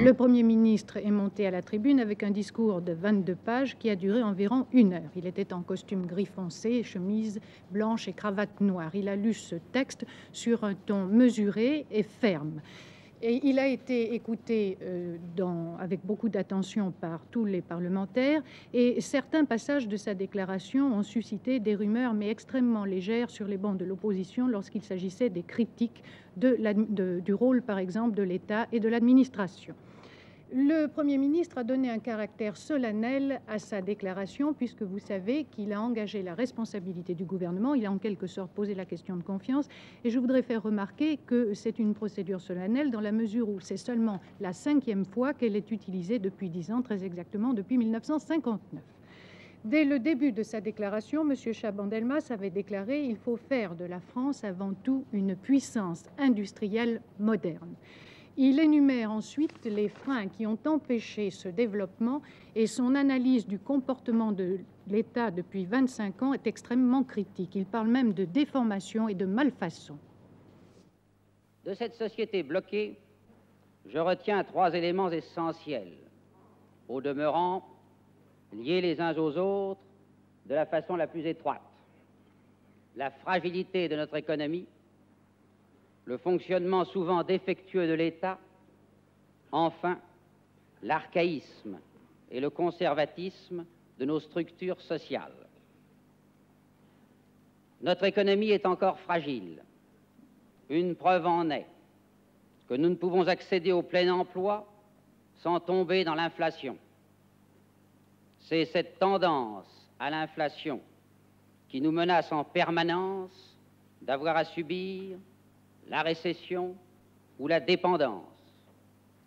Le Premier ministre est monté à la tribune avec un discours de 22 pages qui a duré environ 1 heure. Il était en costume gris foncé, chemise blanche et cravate noire. Il a lu ce texte sur un ton mesuré et ferme. Et il a été écouté avec beaucoup d'attention par tous les parlementaires, et certains passages de sa déclaration ont suscité des rumeurs, mais extrêmement légères, sur les bancs de l'opposition lorsqu'il s'agissait des critiques du rôle, par exemple, de l'État et de l'administration. Le Premier ministre a donné un caractère solennel à sa déclaration, puisque vous savez qu'il a engagé la responsabilité du gouvernement. Il a en quelque sorte posé la question de confiance. Et je voudrais faire remarquer que c'est une procédure solennelle dans la mesure où c'est seulement la 5e fois qu'elle est utilisée depuis 10 ans, très exactement depuis 1959. Dès le début de sa déclaration, M. Chaban-Delmas avait déclaré « Il faut faire de la France avant tout une puissance industrielle moderne ». Il énumère ensuite les freins qui ont empêché ce développement, et son analyse du comportement de l'État depuis 25 ans est extrêmement critique. Il parle même de déformation et de malfaçon. De cette société bloquée, je retiens 3 éléments essentiels, au demeurant liés les uns aux autres de la façon la plus étroite. La fragilité de notre économie, le fonctionnement souvent défectueux de l'État, enfin, l'archaïsme et le conservatisme de nos structures sociales. Notre économie est encore fragile. Une preuve en est que nous ne pouvons accéder au plein emploi sans tomber dans l'inflation. C'est cette tendance à l'inflation qui nous menace en permanence d'avoir à subir la récession ou la dépendance.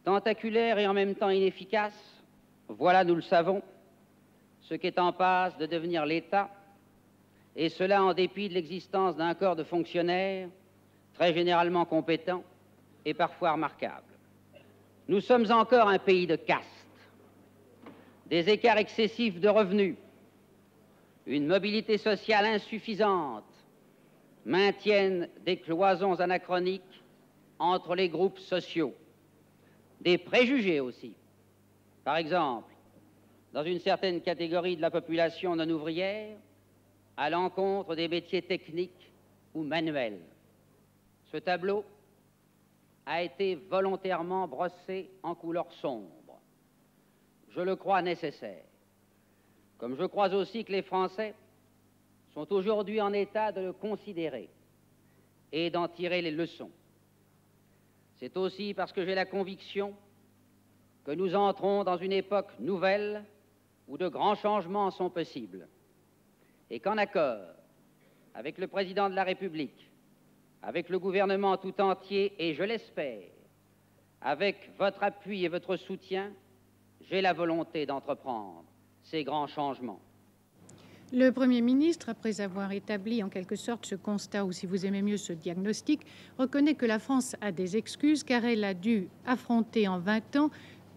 Tentaculaire et en même temps inefficace, voilà, nous le savons, ce qu'est en passe de devenir l'État, et cela en dépit de l'existence d'un corps de fonctionnaires très généralement compétents et parfois remarquables. Nous sommes encore un pays de castes, des écarts excessifs de revenus, une mobilité sociale insuffisante maintiennent des cloisons anachroniques entre les groupes sociaux, des préjugés aussi. Par exemple, dans une certaine catégorie de la population non ouvrière, à l'encontre des métiers techniques ou manuels. Ce tableau a été volontairement brossé en couleur sombre. Je le crois nécessaire, comme je crois aussi que les Français sont aujourd'hui en état de le considérer et d'en tirer les leçons. C'est aussi parce que j'ai la conviction que nous entrons dans une époque nouvelle où de grands changements sont possibles et qu'en accord avec le président de la République, avec le gouvernement tout entier et, je l'espère, avec votre appui et votre soutien, j'ai la volonté d'entreprendre ces grands changements. Le Premier ministre, après avoir établi en quelque sorte ce constat, ou si vous aimez mieux ce diagnostic, reconnaît que la France a des excuses car elle a dû affronter en 20 ans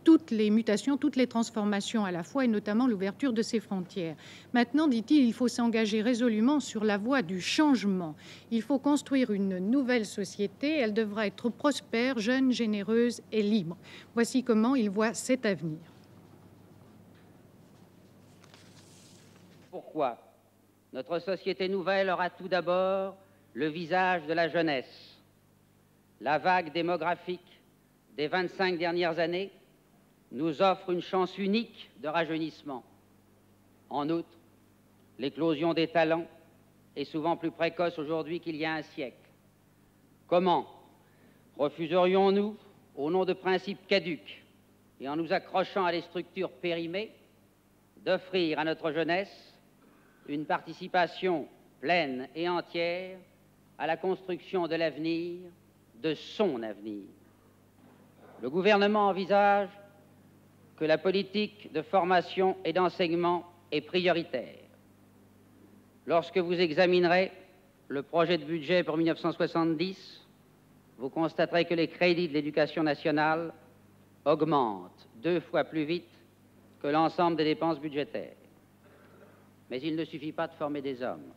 toutes les mutations, toutes les transformations à la fois, et notamment l'ouverture de ses frontières. Maintenant, dit-il, il faut s'engager résolument sur la voie du changement. Il faut construire une nouvelle société. Elle devra être prospère, jeune, généreuse et libre. Voici comment il voit cet avenir. Pourquoi notre société nouvelle aura tout d'abord le visage de la jeunesse. La vague démographique des 25 dernières années nous offre une chance unique de rajeunissement. En outre, l'éclosion des talents est souvent plus précoce aujourd'hui qu'il y a un siècle. Comment refuserions-nous, au nom de principes caducs et en nous accrochant à des structures périmées, d'offrir à notre jeunesse une participation pleine et entière à la construction de l'avenir, de son avenir? Le gouvernement envisage que la politique de formation et d'enseignement est prioritaire. Lorsque vous examinerez le projet de budget pour 1970, vous constaterez que les crédits de l'éducation nationale augmentent 2 fois plus vite que l'ensemble des dépenses budgétaires. Mais il ne suffit pas de former des hommes.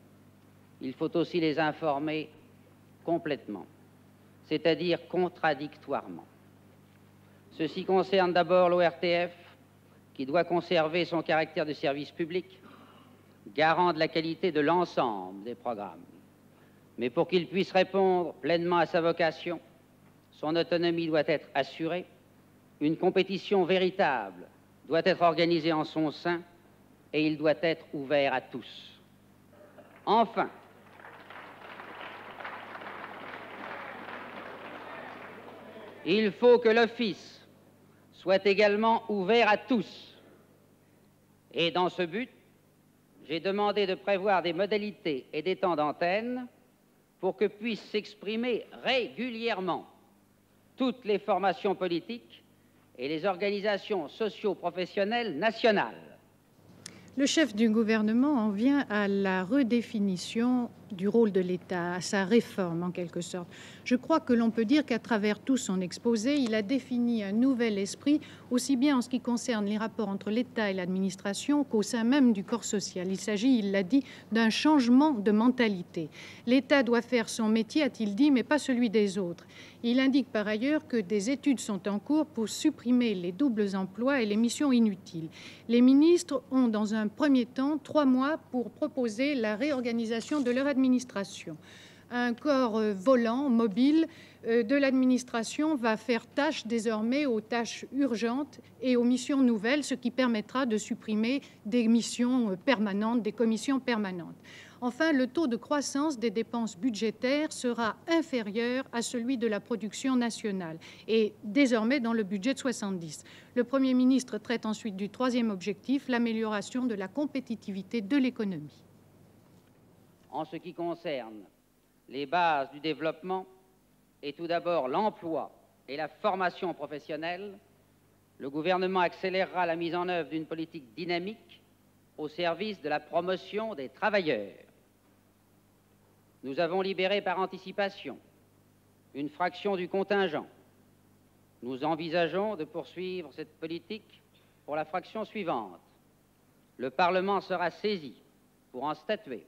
Il faut aussi les informer complètement, c'est-à-dire contradictoirement. Ceci concerne d'abord l'ORTF, qui doit conserver son caractère de service public, garant de la qualité de l'ensemble des programmes. Mais pour qu'il puisse répondre pleinement à sa vocation, son autonomie doit être assurée, une compétition véritable doit être organisée en son sein et il doit être ouvert à tous. Enfin, il faut que l'Office soit également ouvert à tous. Et dans ce but, j'ai demandé de prévoir des modalités et des temps d'antenne pour que puissent s'exprimer régulièrement toutes les formations politiques et les organisations socio-professionnelles nationales. Le chef du gouvernement en vient à la redéfinition du rôle de l'État, à sa réforme en quelque sorte. Je crois que l'on peut dire qu'à travers tout son exposé, il a défini un nouvel esprit, aussi bien en ce qui concerne les rapports entre l'État et l'administration qu'au sein même du corps social. Il s'agit, il l'a dit, d'un changement de mentalité. L'État doit faire son métier, a-t-il dit, mais pas celui des autres. Il indique par ailleurs que des études sont en cours pour supprimer les doubles emplois et les missions inutiles. Les ministres ont dans un premier temps 3 mois pour proposer la réorganisation de leur administration. Un corps volant, mobile de l'administration va faire tâche désormais aux tâches urgentes et aux missions nouvelles, ce qui permettra de supprimer des missions permanentes, des commissions permanentes. Enfin, le taux de croissance des dépenses budgétaires sera inférieur à celui de la production nationale et désormais dans le budget de 70. Le Premier ministre traite ensuite du troisième objectif, l'amélioration de la compétitivité de l'économie. En ce qui concerne les bases du développement et tout d'abord l'emploi et la formation professionnelle, le gouvernement accélérera la mise en œuvre d'une politique dynamique au service de la promotion des travailleurs. Nous avons libéré par anticipation une fraction du contingent. Nous envisageons de poursuivre cette politique pour la fraction suivante. Le Parlement sera saisi pour en statuer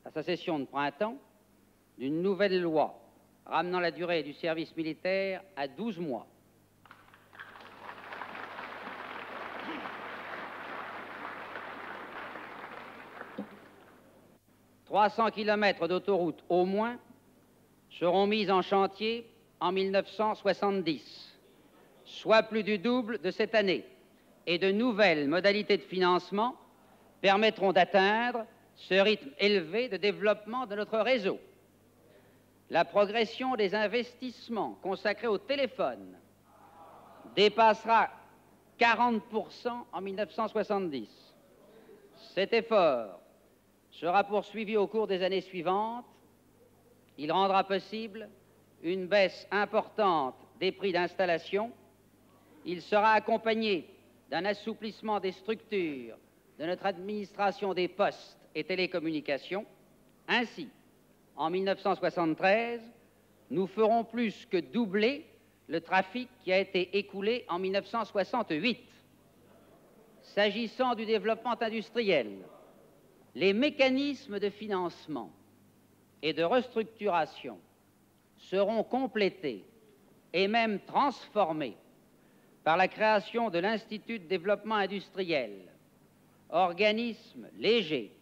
à sa session de printemps d'une nouvelle loi ramenant la durée du service militaire à 12 mois. « 300 km d'autoroutes au moins seront mises en chantier en 1970, soit plus du double de cette année, et de nouvelles modalités de financement permettront d'atteindre ce rythme élevé de développement de notre réseau. La progression des investissements consacrés au téléphone dépassera 40% en 1970. Cet effort sera poursuivi au cours des années suivantes. Il rendra possible une baisse importante des prix d'installation. Il sera accompagné d'un assouplissement des structures de notre administration des postes et télécommunications. Ainsi, en 1973, nous ferons plus que doubler le trafic qui a été écoulé en 1968. S'agissant du développement industriel, les mécanismes de financement et de restructuration seront complétés et même transformés par la création de l'Institut de développement industriel, organisme léger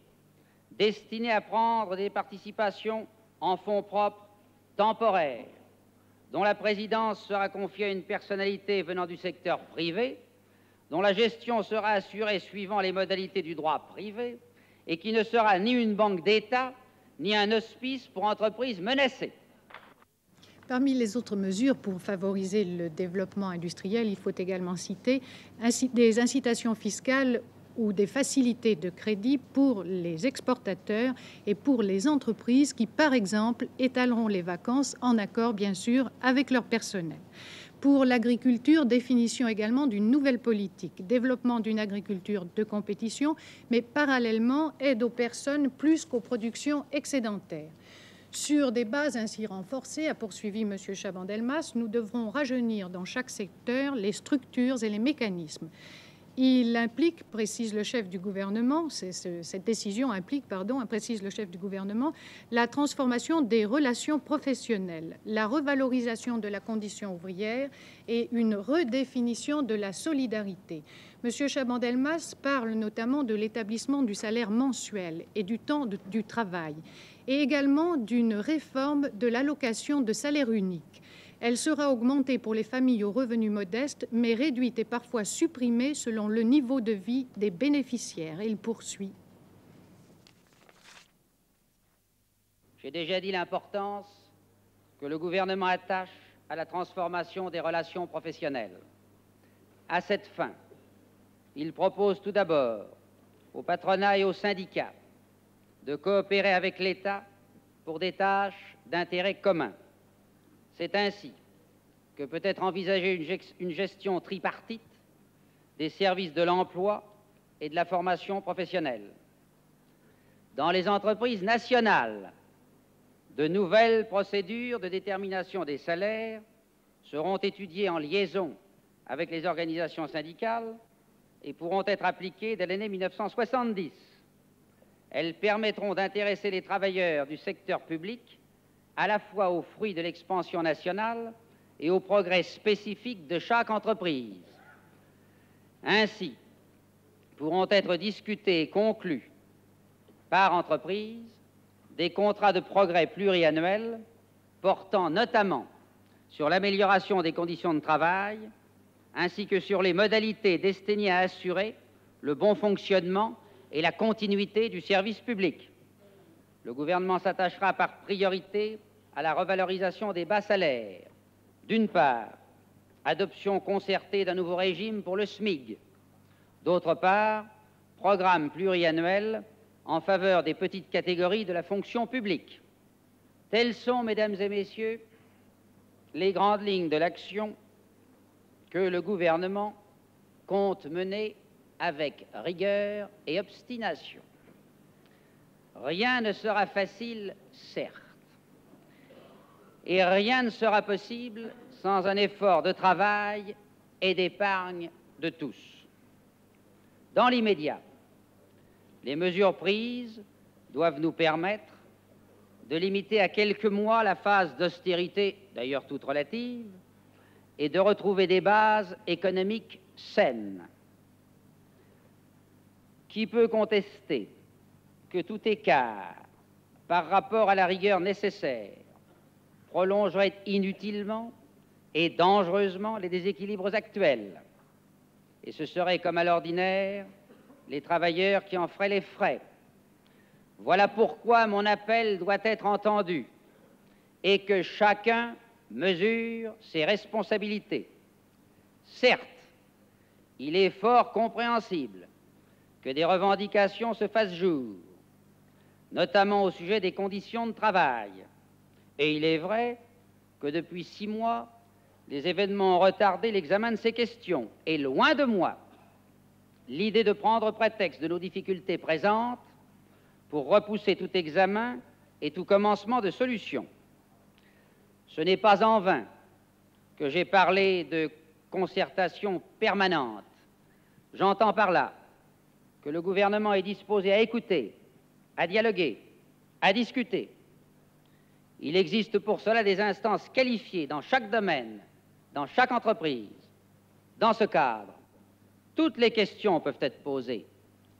destiné à prendre des participations en fonds propres temporaires, dont la présidence sera confiée à une personnalité venant du secteur privé, dont la gestion sera assurée suivant les modalités du droit privé et qui ne sera ni une banque d'État, ni un hospice pour entreprises menacées. Parmi les autres mesures pour favoriser le développement industriel, il faut également citer des incitations fiscales ou des facilités de crédit pour les exportateurs et pour les entreprises qui, par exemple, étaleront les vacances en accord, bien sûr, avec leur personnel. Pour l'agriculture, définition également d'une nouvelle politique, développement d'une agriculture de compétition, mais parallèlement aide aux personnes plus qu'aux productions excédentaires. Sur des bases ainsi renforcées, a poursuivi M. Chaban-Delmas, nous devrons rajeunir dans chaque secteur les structures et les mécanismes. Il implique, précise le chef du gouvernement, cette décision implique, précise le chef du gouvernement, la transformation des relations professionnelles, la revalorisation de la condition ouvrière et une redéfinition de la solidarité. M. Chaban-Delmas parle notamment de l'établissement du salaire mensuel et du temps du travail, et également d'une réforme de l'allocation de salaire unique. Elle sera augmentée pour les familles aux revenus modestes, mais réduite et parfois supprimée selon le niveau de vie des bénéficiaires. Et il poursuit. J'ai déjà dit l'importance que le gouvernement attache à la transformation des relations professionnelles. À cette fin, il propose tout d'abord au patronat et aux syndicats de coopérer avec l'État pour des tâches d'intérêt commun. C'est ainsi que peut être envisagée une gestion tripartite des services de l'emploi et de la formation professionnelle. Dans les entreprises nationales, de nouvelles procédures de détermination des salaires seront étudiées en liaison avec les organisations syndicales et pourront être appliquées dès l'année 1970. Elles permettront d'intéresser les travailleurs du secteur public à la fois aux fruits de l'expansion nationale et aux progrès spécifiques de chaque entreprise. Ainsi, pourront être discutés et conclus par entreprise des contrats de progrès pluriannuels portant notamment sur l'amélioration des conditions de travail ainsi que sur les modalités destinées à assurer le bon fonctionnement et la continuité du service public. Le gouvernement s'attachera par priorité à la revalorisation des bas salaires. D'une part, adoption concertée d'un nouveau régime pour le SMIG. D'autre part, programme pluriannuel en faveur des petites catégories de la fonction publique. Telles sont, mesdames et messieurs, les grandes lignes de l'action que le gouvernement compte mener avec rigueur et obstination. Rien ne sera facile, certes, et rien ne sera possible sans un effort de travail et d'épargne de tous. Dans l'immédiat, les mesures prises doivent nous permettre de limiter à quelques mois la phase d'austérité, d'ailleurs toute relative, et de retrouver des bases économiques saines. Qui peut contester que tout écart par rapport à la rigueur nécessaire prolongerait inutilement et dangereusement les déséquilibres actuels, et ce serait, comme à l'ordinaire, les travailleurs qui en feraient les frais. Voilà pourquoi mon appel doit être entendu et que chacun mesure ses responsabilités. Certes, il est fort compréhensible que des revendications se fassent jour, notamment au sujet des conditions de travail. Et il est vrai que depuis 6 mois, les événements ont retardé l'examen de ces questions. Et loin de moi l'idée de prendre prétexte de nos difficultés présentes pour repousser tout examen et tout commencement de solution. Ce n'est pas en vain que j'ai parlé de concertation permanente. J'entends par là que le gouvernement est disposé à écouter, à dialoguer, à discuter. Il existe pour cela des instances qualifiées dans chaque domaine, dans chaque entreprise. Dans ce cadre, toutes les questions peuvent être posées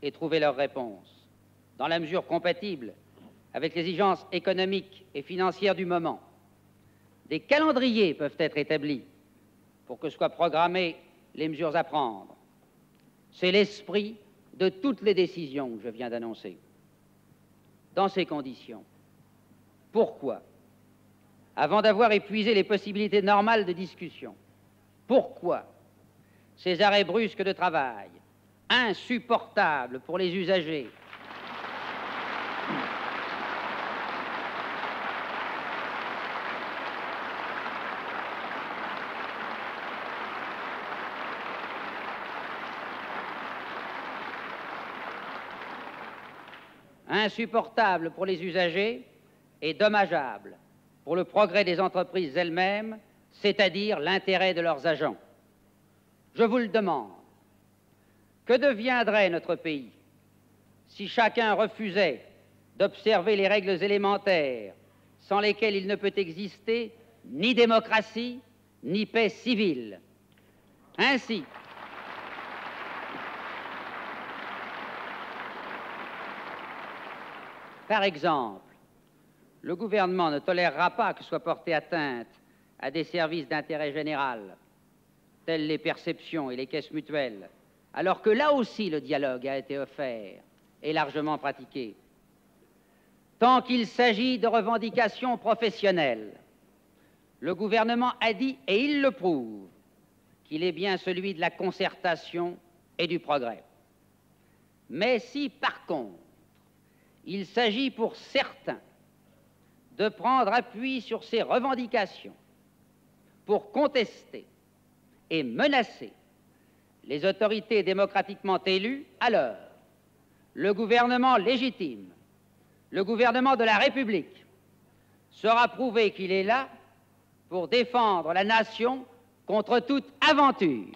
et trouver leur réponse, dans la mesure compatible avec les exigences économiques et financières du moment. Des calendriers peuvent être établis pour que soient programmées les mesures à prendre. C'est l'esprit de toutes les décisions que je viens d'annoncer. Dans ces conditions, pourquoi, avant d'avoir épuisé les possibilités normales de discussion, pourquoi ces arrêts brusques de travail, insupportables pour les usagers, insupportable pour les usagers et dommageable pour le progrès des entreprises elles-mêmes, c'est-à-dire l'intérêt de leurs agents. Je vous le demande, Que deviendrait notre pays si chacun refusait d'observer les règles élémentaires sans lesquelles il ne peut exister ni démocratie, ni paix civile? Ainsi, par exemple, le gouvernement ne tolérera pas que soit portée atteinte à des services d'intérêt général, tels les perceptions et les caisses mutuelles, alors que là aussi le dialogue a été offert et largement pratiqué. Tant qu'il s'agit de revendications professionnelles, le gouvernement a dit, et il le prouve, qu'il est bien celui de la concertation et du progrès. Mais si, par contre, il s'agit pour certains de prendre appui sur ces revendications pour contester et menacer les autorités démocratiquement élues, alors le gouvernement légitime, le gouvernement de la République, saura prouver qu'il est là pour défendre la nation contre toute aventure.